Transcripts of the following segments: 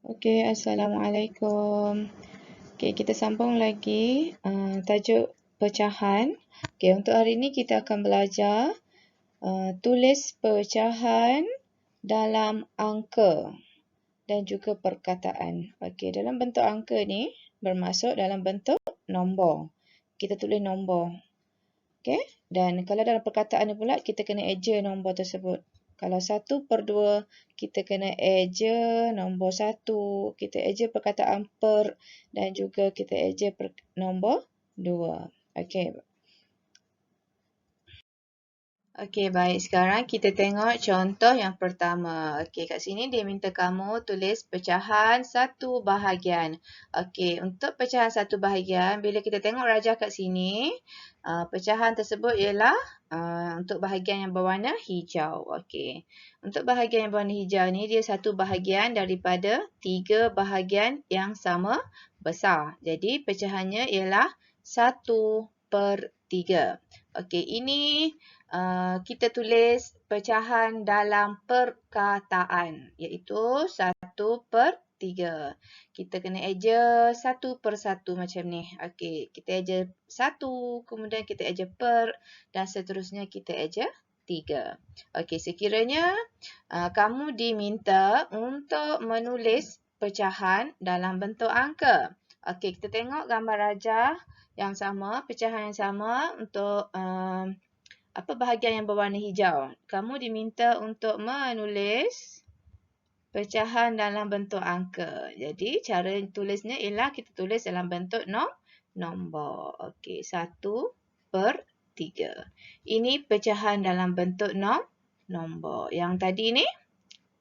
Okey, Assalamualaikum. Okey, kita sambung lagi tajuk pecahan. Okey, untuk hari ini kita akan belajar tulis pecahan dalam angka dan juga perkataan. Okey, dalam bentuk angka ni bermaksud dalam bentuk nombor. Kita tulis nombor. Okey, dan kalau dalam perkataan ni pula kita kena eja nombor tersebut. Kalau 1/2, kita kena eja nombor 1. Kita eja perkataan per dan juga kita eja nombor 2. Okey. Okey, baik. Sekarang kita tengok contoh yang pertama. Okey, kat sini dia minta kamu tulis pecahan 1/2. Okey, untuk pecahan 1/2, bila kita tengok rajah kat sini, pecahan tersebut ialah untuk bahagian yang berwarna hijau. Okey. Untuk bahagian yang berwarna hijau ni, dia 1/2 daripada 3 bahagian yang sama besar. Jadi, pecahannya ialah 1/3. Okey, ini kita tulis pecahan dalam perkataan, iaitu 1/3. Kita kena eja 1/1 macam ni. Okey, kita eja 1, kemudian kita eja per dan seterusnya kita eja 3. Okey, sekiranya kamu diminta untuk menulis pecahan dalam bentuk angka. Okey, kita tengok gambar rajah yang sama, pecahan yang sama untuk bahagian yang berwarna hijau. Kamu diminta untuk menulis pecahan dalam bentuk angka. Jadi, cara tulisnya ialah kita tulis dalam bentuk nombor. Okey, 1/3. Ini pecahan dalam bentuk nombor. Yang tadi ni,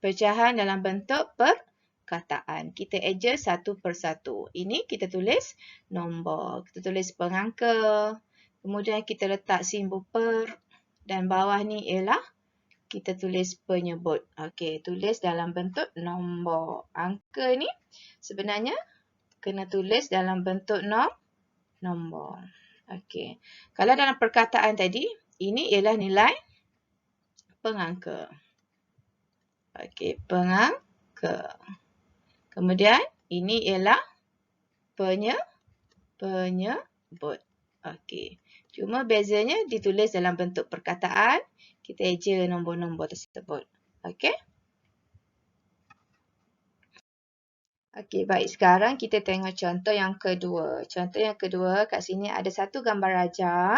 pecahan dalam bentuk perkataan. Kita eja 1/1. Ini kita tulis nombor. Kita tulis pengangka. Kemudian kita letak simbol per. Dan bawah ni ialah kita tulis penyebut. Okey, tulis dalam bentuk nombor. Angka ni sebenarnya kena tulis dalam bentuk nombor. Okey. Kalau dalam perkataan tadi, ini ialah nilai pengangka. Okey, pengangka. Kemudian, ini ialah penyebut. Okey. Cuma bezanya ditulis dalam bentuk perkataan, kita eja nombor-nombor tersebut. Okey? Okey, baik. Sekarang kita tengok contoh yang kedua. Contoh yang kedua, kat sini ada satu gambar rajah.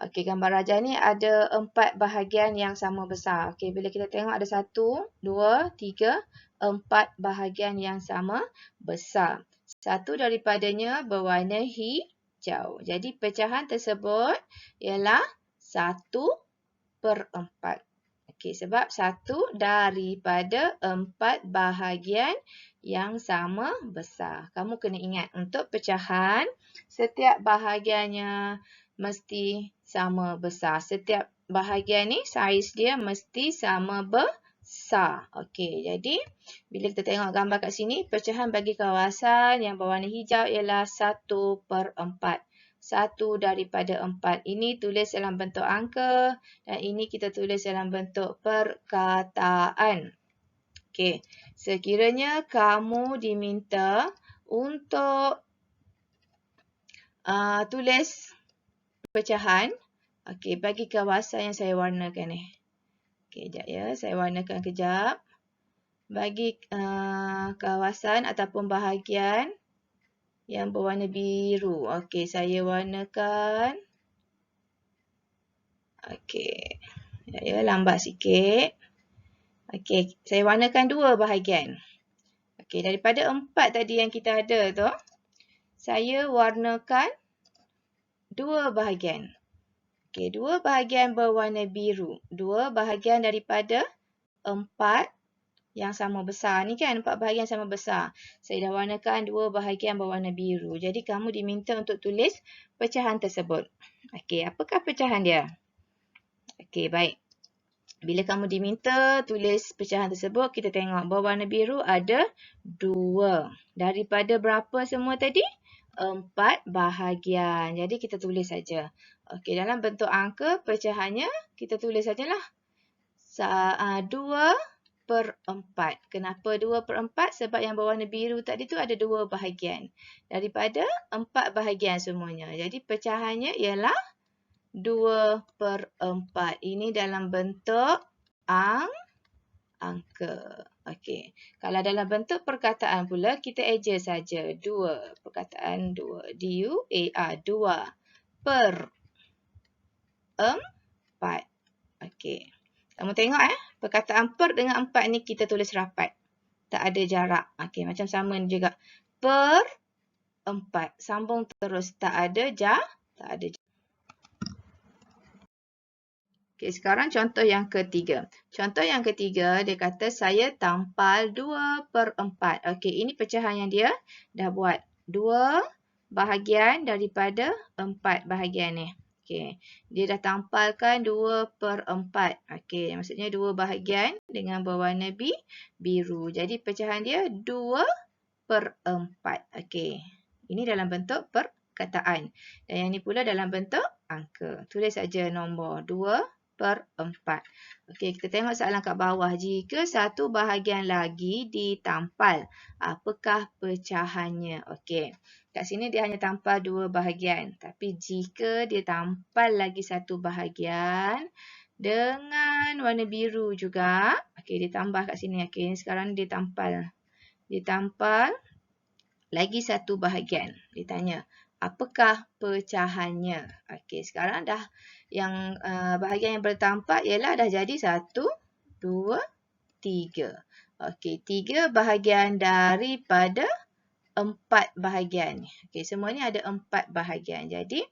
Okey, gambar rajah ni ada 4 bahagian yang sama besar. Okey, bila kita tengok ada 1, 2, 3, 4 bahagian yang sama besar. Satu daripadanya berwarna hijau. Jadi, pecahan tersebut ialah 1/4. Okey, sebab 1 daripada 4 bahagian yang sama besar. Kamu kena ingat, untuk pecahan, setiap bahagiannya mesti sama besar. Setiap bahagian ni, saiz dia mesti sama besar. Okey, jadi bila kita tengok gambar kat sini, pecahan bagi kawasan yang berwarna hijau ialah 1/4. 1 daripada 4. Ini tulis dalam bentuk angka dan ini kita tulis dalam bentuk perkataan. Okey, sekiranya kamu diminta untuk tulis pecahan, okey, bagi kawasan yang saya warnakan ni. Okey, sekejap ya, saya warnakan kejap. Bagi kawasan ataupun bahagian yang berwarna biru. Okey, saya warnakan. Okey, ya, lambat sikit. Okey, saya warnakan 2 bahagian. Okey, daripada 4 tadi yang kita ada tu, saya warnakan 2 bahagian. Okey, 2 bahagian berwarna biru. 2 bahagian daripada 4 yang sama besar. Ni kan 4 bahagian sama besar. Saya dah warnakan 2 bahagian berwarna biru. Jadi, kamu diminta untuk tulis pecahan tersebut. Okey, apakah pecahan dia? Okey, baik. Bila kamu diminta tulis pecahan tersebut, kita tengok berwarna biru ada 2. Daripada berapa semua tadi? 4 bahagian. Jadi, kita tulis saja. Okey, dalam bentuk angka, pecahannya kita tulis sajalah. 2 per 4. Kenapa 2 per 4? Sebab yang berwarna biru tadi tu ada 2 bahagian. Daripada 4 bahagian semuanya. Jadi pecahannya ialah 2 per 4. Ini dalam bentuk angka. Okey. Kalau dalam bentuk perkataan pula, kita eja saja. 2. Perkataan 2. D-U-A-R. 2 per 4. Okey. Kamu tengok perkataan per dengan 4 ni kita tulis rapat. Tak ada jarak. Okey, macam sama ni juga. Per 4. Sambung terus. Tak ada jarak. Okey, sekarang contoh yang ketiga. Contoh yang ketiga, dia kata saya tampal 2 per 4. Okey, ini pecahan yang dia dah buat. 2 bahagian daripada 4 bahagian ni. Okey, dia dah tampalkan 2 per 4. Okey, maksudnya 2 bahagian dengan berwarna biru. Jadi pecahan dia 2 per 4. Okey, ini dalam bentuk perkataan. Dan yang ni pula dalam bentuk angka. Tulis saja nombor 2 per 4. Okey, kita tengok soalan kat bawah. Jika satu bahagian lagi ditampal, apakah pecahannya? Okey, kat sini dia hanya tampal 2 bahagian. Tapi jika dia tampal lagi satu bahagian dengan warna biru juga. Okey, dia tambah kat sini. Okey, sekarang dia tampal. Lagi satu bahagian. Ditanya, apakah pecahannya? Okey, sekarang dah yang bahagian yang bertampak ialah dah jadi 1, 2, 3. Okey, 3 bahagian daripada 4 bahagian. Okey, semua ni ada 4 bahagian. Jadi,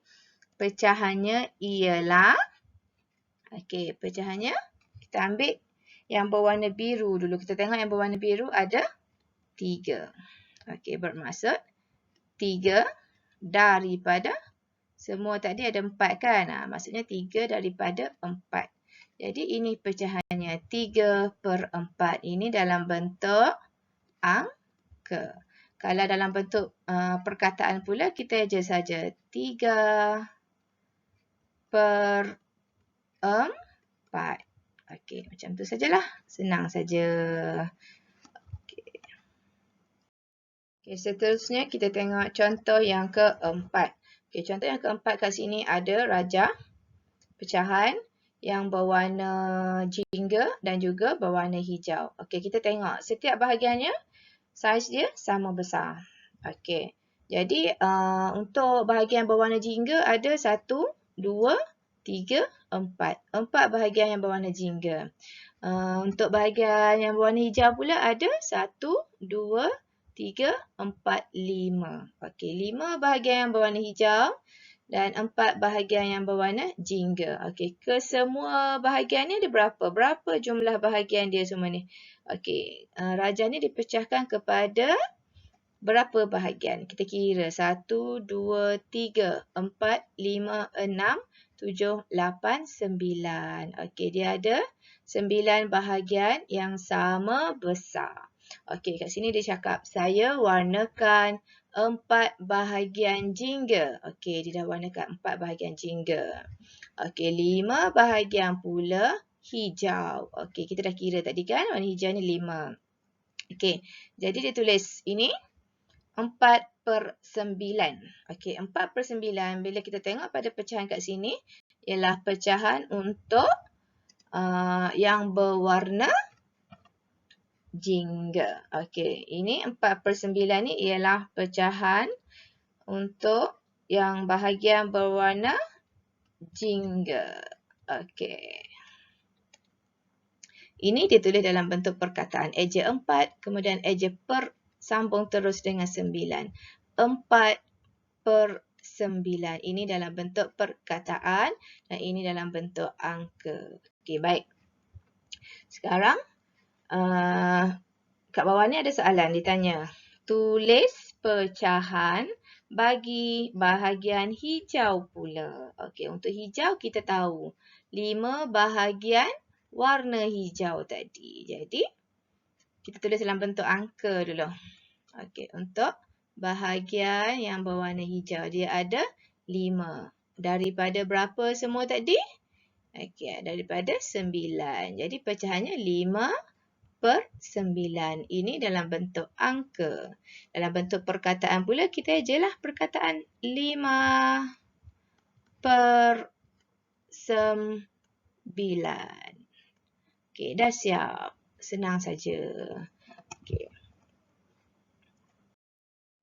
pecahannya ialah, okey, pecahannya kita ambil yang berwarna biru dulu. Kita tengok yang berwarna biru ada 3. Okey, bermaksud 3 daripada semua tadi ada 4 kan? Maksudnya 3 daripada 4. Jadi ini pecahannya 3 per 4. Ini dalam bentuk angka. Kalau dalam bentuk perkataan pula, kita eja saja 3 per 4. Okey, macam tu sajalah. Senang saja. Okey, seterusnya kita tengok contoh yang keempat. Okey, contoh yang keempat kat sini ada rajah pecahan yang berwarna jingga dan juga berwarna hijau. Okey, kita tengok setiap bahagiannya saiz dia sama besar. Okey, jadi untuk bahagian berwarna jingga ada 1, 2, 3, 4. 4 bahagian yang berwarna jingga. Untuk bahagian yang berwarna hijau pula ada 1, 2, 3, 4, 5. Okey, 5 bahagian yang berwarna hijau dan 4 bahagian yang berwarna jingga. Okey, kesemua bahagian ni ada berapa? Berapa jumlah bahagian dia semua ni? Okey, rajah ni dipecahkan kepada berapa bahagian? Kita kira 1, 2, 3, 4, 5, 6, 7, 8, 9. Okey, dia ada 9 bahagian yang sama besar. Okey, kat sini dia cakap, saya warnakan 4 bahagian jingga. Okey, dia dah warnakan 4 bahagian jingga. Okey, 5 bahagian pula hijau. Okey, kita dah kira tadi kan, warna hijau ni 5. Okey, jadi dia tulis ini 4 per 9. Okey, 4 per 9, bila kita tengok pada pecahan kat sini, ialah pecahan untuk yang berwarna jingga. Okey, ini 4 per 9 ni ialah pecahan untuk yang bahagian berwarna jingga. Okey. Ini ditulis dalam bentuk perkataan. Eja 4, kemudian eja per, sambung terus dengan 9. 4 per 9. Ini dalam bentuk perkataan dan ini dalam bentuk angka. Okey, baik. Sekarang, kat bawah ni ada soalan ditanya. Tulis pecahan bagi bahagian hijau pula. Okey, untuk hijau kita tahu 5 bahagian warna hijau tadi. Jadi, kita tulis dalam bentuk angka dulu. Okey, untuk bahagian yang berwarna hijau dia ada 5. Daripada berapa semua tadi? Okey, daripada 9. Jadi pecahannya 5 per 9. Ini dalam bentuk angka. Dalam bentuk perkataan pula, kita ejalah perkataan 5 per 9. Okey, dah siap. Senang saja. Okey.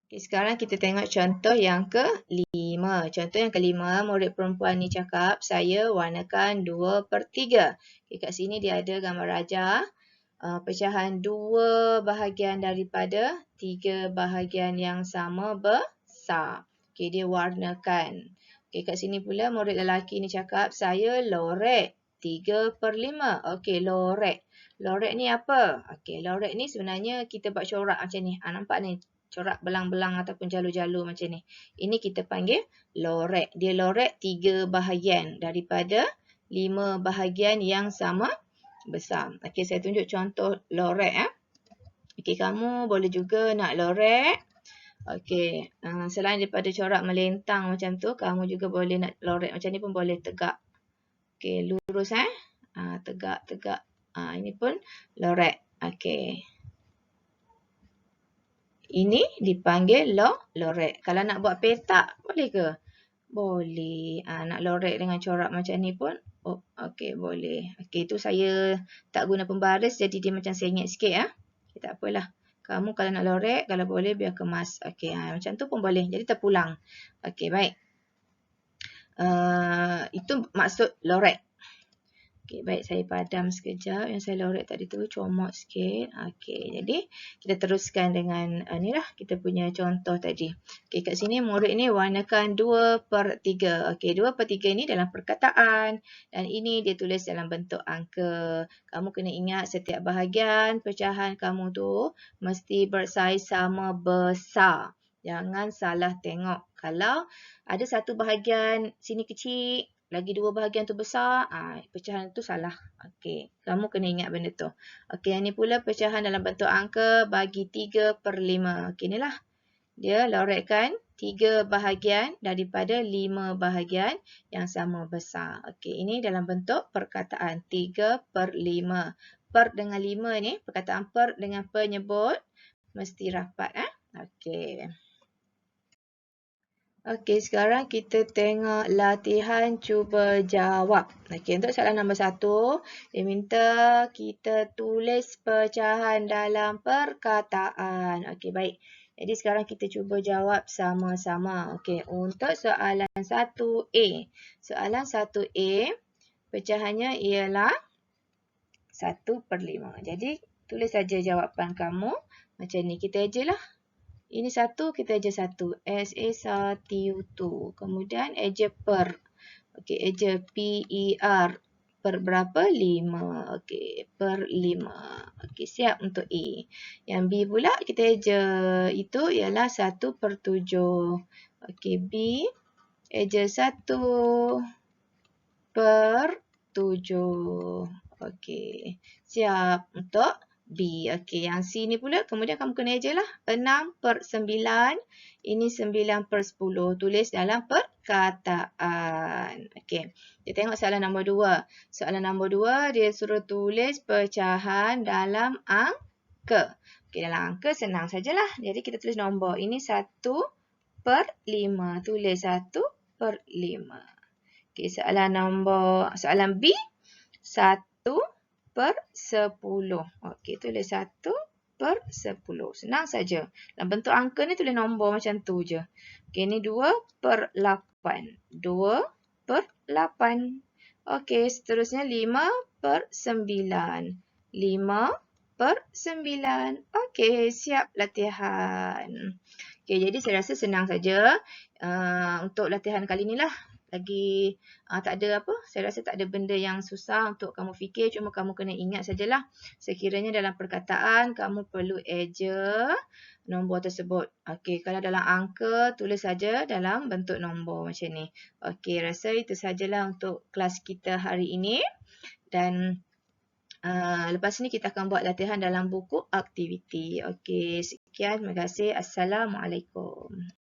Okay, sekarang kita tengok contoh yang ke-5. Contoh yang ke-5, murid perempuan ni cakap, saya warnakan 2/3. Okay, kat sini dia ada gambar rajah. Pecahan 2 bahagian daripada 3 bahagian yang sama besar. Okay, dia warnakan. Okay, kat sini pula murid lelaki ni cakap, saya lorek 3/5. Okay, lorek. Lorek ni apa? Okay, lorek ni sebenarnya kita buat corak macam ni. Nampak ni? Corak belang-belang ataupun jalur-jalur macam ni. Ini kita panggil lorek. Dia lorek 3 bahagian daripada 5 bahagian yang sama besar. Okey, saya tunjuk contoh lorek. Okey, kamu boleh juga nak lorek. Okey, selain daripada corak melentang macam tu, kamu juga boleh nak lorek macam ni pun boleh tegak. Okey, lurus tegak. Ini pun lorek. Okey. Ini dipanggil lorek. Kalau nak buat petak, boleh ke? Boleh. Nak lorek dengan corak macam ni pun. Oh, okey, boleh. Okey, tu saya tak guna pembaris jadi dia macam sengit sikit. Okay, tak apalah. Kamu kalau nak lorek, kalau boleh biar kemas. Okey, macam tu pun boleh. Jadi terpulang. Okey, baik. Itu maksud lorek. Okey, baik, saya padam sekejap. Yang saya lorek tadi tu comot sikit. Okey, jadi kita teruskan dengan ni lah kita punya contoh tadi. Okey, kat sini murid ni warnakan 2/3. Okey, 2/3 ni dalam perkataan dan ini dia tulis dalam bentuk angka. Kamu kena ingat setiap bahagian pecahan kamu tu mesti bersaiz sama besar. Jangan salah tengok. Kalau ada satu bahagian sini kecil, lagi 2 bahagian tu besar, pecahan tu salah. Okey, kamu kena ingat benda tu. Okey, yang ni pula pecahan dalam bentuk angka bagi 3/5. Okey, inilah. Dia lorekkan 3 bahagian daripada 5 bahagian yang sama besar. Okey, ini dalam bentuk perkataan 3/5. Per dengan 5 ni, perkataan per dengan penyebut mesti rapat. Okey. Okey, sekarang kita tengok latihan cuba jawab. Okey, untuk soalan nombor 1, dia minta kita tulis pecahan dalam perkataan. Okey, baik. Jadi sekarang kita cuba jawab sama-sama. Okey, untuk soalan 1A. Soalan 1A, pecahannya ialah 1/5. Jadi, tulis saja jawapan kamu. Macam ni, kita ejalah. Ini 1, kita eja 1. SA1. Kemudian eja per. Okey, eja PER. Per berapa? 5. Okey, per 5. Okey, siap untuk A. Yang B pula kita eja itu ialah 1/7. Okey, B eja 1/7. Okey, siap untuk B. Okey, yang C ni pula kemudian kamu kena eja lah. 6/9. Ini 9/10. Tulis dalam perkataan. Okey, kita tengok soalan nombor 2. Soalan nombor 2 dia suruh tulis pecahan dalam angka. Okey, dalam angka senang sajalah. Jadi kita tulis nombor. Ini 1/5. Tulis 1/5. Okey, soalan B 1/10. Okey, tulis 1/10. Senang saja. Dalam bentuk angka ni tulis nombor macam tu je. Okey, ni 2/8. 2/8. Okey, seterusnya 5/9. 5/9. Okey, siap latihan. Okey, jadi saya rasa senang saja untuk latihan kali ni lah. Lagi tak ada apa, saya rasa tak ada benda yang susah untuk kamu fikir, cuma kamu kena ingat sajalah sekiranya dalam perkataan kamu perlu eja nombor tersebut. Okey, kalau dalam angka tulis saja dalam bentuk nombor macam ni. Okey, rasa itu sajalah untuk kelas kita hari ini dan lepas ni kita akan buat latihan dalam buku aktiviti. Okey, sekian, terima kasih. Assalamualaikum.